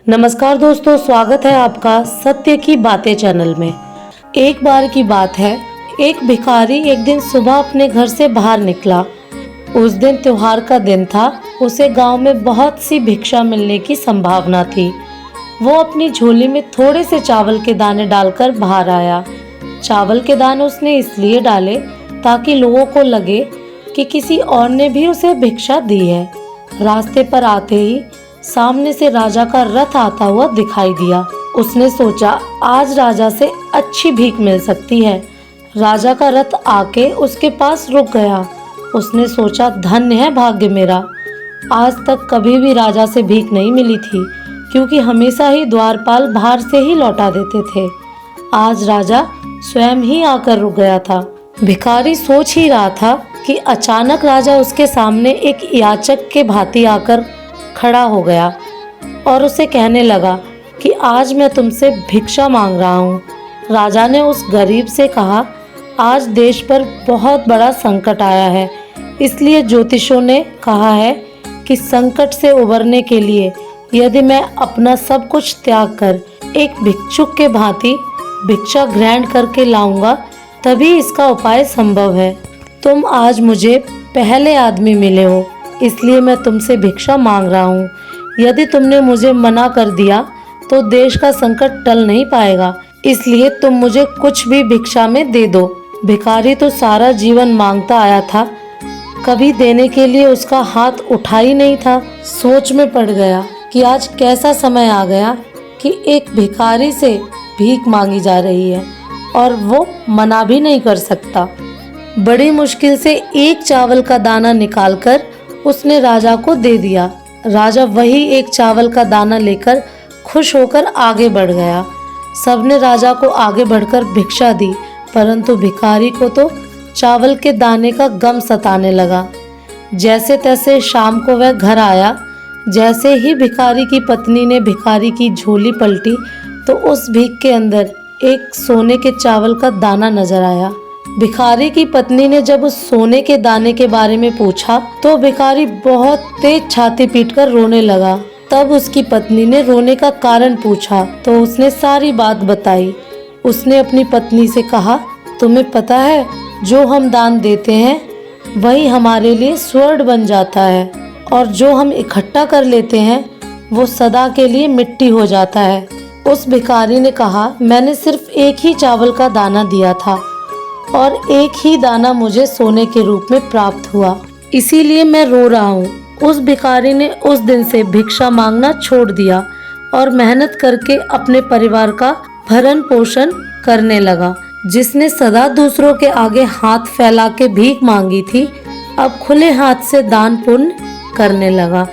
नमस्कार दोस्तों, स्वागत है आपका सत्य की बातें चैनल में। एक बार की बात है, एक भिखारी एक दिन सुबह अपने घर से बाहर निकला। उस दिन त्योहार का दिन था। उसे गांव में बहुत सी भिक्षा मिलने की संभावना थी। वो अपनी झोली में थोड़े से चावल के दाने डालकर बाहर आया। चावल के दाने उसने इसलिए डाले ताकि लोगों को लगे कि किसी और ने भी उसे भिक्षा दी है। रास्ते पर आते ही सामने से राजा का रथ आता हुआ दिखाई दिया। उसने सोचा, आज राजा से अच्छी भीख मिल सकती है। राजा का रथ आके उसके पास रुक गया। उसने सोचा, धन्य है भाग्य मेरा, आज तक कभी भी राजा से भीख नहीं मिली थी, क्योंकि हमेशा ही द्वारपाल बाहर से ही लौटा देते थे। आज राजा स्वयं ही आकर रुक गया था। भिखारी सोच ही रहा था कि अचानक राजा उसके सामने एक याचक के भांति आकर खड़ा हो गया और उसे कहने लगा कि आज मैं तुमसे भिक्षा मांग रहा हूँ। राजा ने उस गरीब से कहा, आज देश पर बहुत बड़ा संकट आया है, इसलिए ज्योतिषों ने कहा है कि संकट से उबरने के लिए यदि मैं अपना सब कुछ त्याग कर एक भिक्षुक के भांति भिक्षा ग्रहण करके लाऊंगा, तभी इसका उपाय संभव है। तुम आज मुझे पहले आदमी मिले हो, इसलिए मैं तुमसे भिक्षा मांग रहा हूँ। यदि तुमने मुझे मना कर दिया तो देश का संकट टल नहीं पाएगा, इसलिए तुम मुझे कुछ भी भिक्षा में दे दो। भिखारी तो सारा जीवन मांगता आया था, कभी देने के लिए उसका हाथ उठा ही नहीं था। सोच में पड़ गया कि आज कैसा समय आ गया कि एक भिखारी से भीख मांगी जा रही है और वो मना भी नहीं कर सकता। बड़ी मुश्किल से एक चावल का दाना निकालकर उसने राजा को दे दिया। राजा वही एक चावल का दाना लेकर खुश होकर आगे बढ़ गया। सबने राजा को आगे बढ़कर भिक्षा दी, परंतु भिखारी को तो चावल के दाने का गम सताने लगा। जैसे तैसे शाम को वह घर आया। जैसे ही भिखारी की पत्नी ने भिखारी की झोली पलटी तो उस भीख के अंदर एक सोने के चावल का दाना नजर आया। भिखारी की पत्नी ने जब उस सोने के दाने के बारे में पूछा तो भिखारी बहुत तेज छाती पीटकर रोने लगा। तब उसकी पत्नी ने रोने का कारण पूछा तो उसने सारी बात बताई। उसने अपनी पत्नी से कहा, तुम्हें पता है, जो हम दान देते हैं वही हमारे लिए स्वर्ण बन जाता है, और जो हम इकट्ठा कर लेते हैं वो सदा के लिए मिट्टी हो जाता है। उस भिखारी ने कहा, मैंने सिर्फ एक ही चावल का दाना दिया था और एक ही दाना मुझे सोने के रूप में प्राप्त हुआ, इसीलिए मैं रो रहा हूँ। उस भिखारी ने उस दिन से भिक्षा मांगना छोड़ दिया और मेहनत करके अपने परिवार का भरण पोषण करने लगा। जिसने सदा दूसरों के आगे हाथ फैला के भीख मांगी थी, अब खुले हाथ से दान पुण्य करने लगा।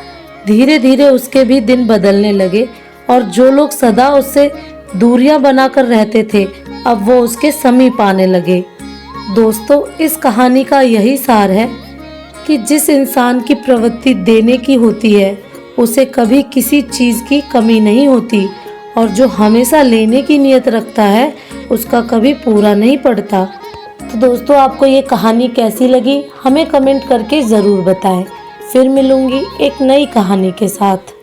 धीरे धीरे उसके भी दिन बदलने लगे और जो लोग सदा उससे दूरियां बनाकर रहते थे, अब वो उसके समीप आने लगे। दोस्तों, इस कहानी का यही सार है कि जिस इंसान की प्रवृत्ति देने की होती है उसे कभी किसी चीज़ की कमी नहीं होती, और जो हमेशा लेने की नीयत रखता है उसका कभी पूरा नहीं पड़ता। तो दोस्तों, आपको ये कहानी कैसी लगी हमें कमेंट करके ज़रूर बताएं। फिर मिलूंगी एक नई कहानी के साथ।